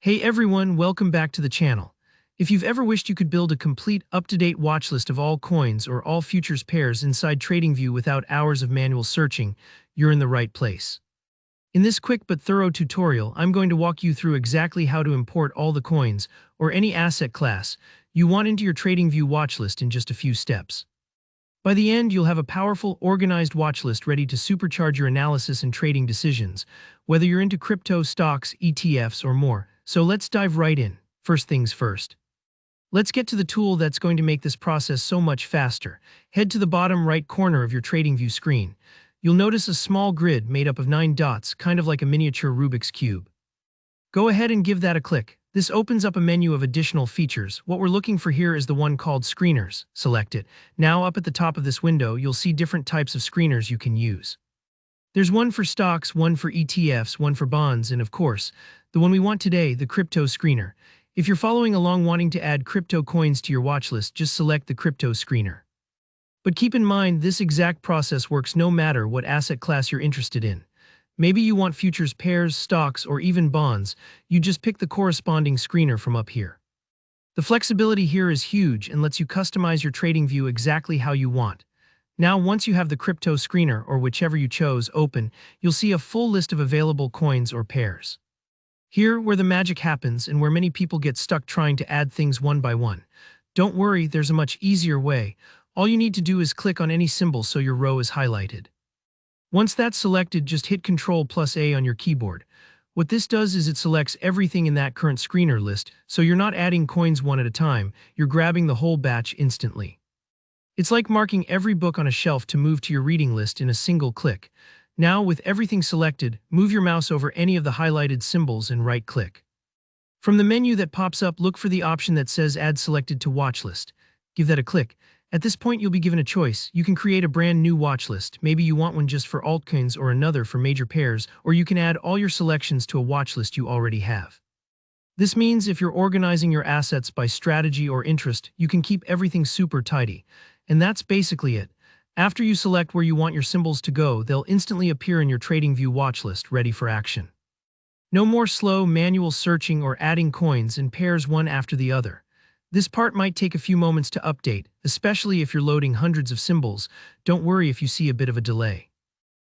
Hey everyone, welcome back to the channel. If you've ever wished you could build a complete, up-to-date watch list of all coins or all futures pairs inside TradingView without hours of manual searching, you're in the right place. In this quick but thorough tutorial, I'm going to walk you through exactly how to import all the coins, or any asset class, you want into your TradingView watch list in just a few steps. By the end, you'll have a powerful, organized watch list ready to supercharge your analysis and trading decisions, whether you're into crypto, stocks, ETFs, or more. So let's dive right in. First things first. Let's get to the tool that's going to make this process so much faster. Head to the bottom right corner of your TradingView screen. You'll notice a small grid made up of 9 dots, kind of like a miniature Rubik's Cube. Go ahead and give that a click. This opens up a menu of additional features. What we're looking for here is the one called Screeners. Select it. Now up at the top of this window, you'll see different types of screeners you can use. There's one for stocks, one for ETFs, one for bonds, and of course, the one we want today, the crypto screener. If you're following along wanting to add crypto coins to your watch list, just select the crypto screener. But keep in mind, this exact process works no matter what asset class you're interested in. Maybe you want futures pairs, stocks, or even bonds. You just pick the corresponding screener from up here. The flexibility here is huge and lets you customize your TradingView exactly how you want. Now, once you have the crypto screener, or whichever you chose, open, you'll see a full list of available coins or pairs. Here, where the magic happens and where many people get stuck trying to add things one by one. Don't worry, there's a much easier way. All you need to do is click on any symbol so your row is highlighted. Once that's selected, just hit Ctrl+A on your keyboard. What this does is it selects everything in that current screener list, so you're not adding coins one at a time, you're grabbing the whole batch instantly. It's like marking every book on a shelf to move to your reading list in a single click. Now, with everything selected, move your mouse over any of the highlighted symbols and right-click. From the menu that pops up, look for the option that says Add Selected to Watch List. Give that a click. At this point, you'll be given a choice. You can create a brand new watch list. Maybe you want one just for altcoins or another for major pairs, or you can add all your selections to a watch list you already have. This means if you're organizing your assets by strategy or interest, you can keep everything super tidy. And that's basically it. After you select where you want your symbols to go, they'll instantly appear in your TradingView watch list, ready for action. No more slow manual searching or adding coins and pairs one after the other. This part might take a few moments to update, especially if you're loading hundreds of symbols. Don't worry if you see a bit of a delay.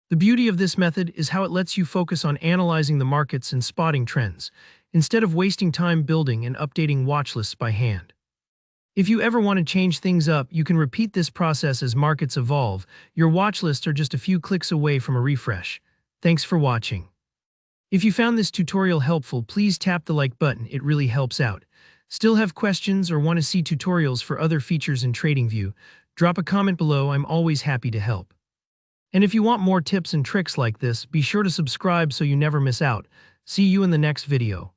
The beauty of this method is how it lets you focus on analyzing the markets and spotting trends, instead of wasting time building and updating watch lists by hand. If you ever want to change things up, you can repeat this process as markets evolve. Your watch lists are just a few clicks away from a refresh. Thanks for watching. If you found this tutorial helpful, please tap the like button. It really helps out. Still have questions or want to see tutorials for other features in TradingView? Drop a comment below. I'm always happy to help. And if you want more tips and tricks like this, be sure to subscribe so you never miss out. See you in the next video.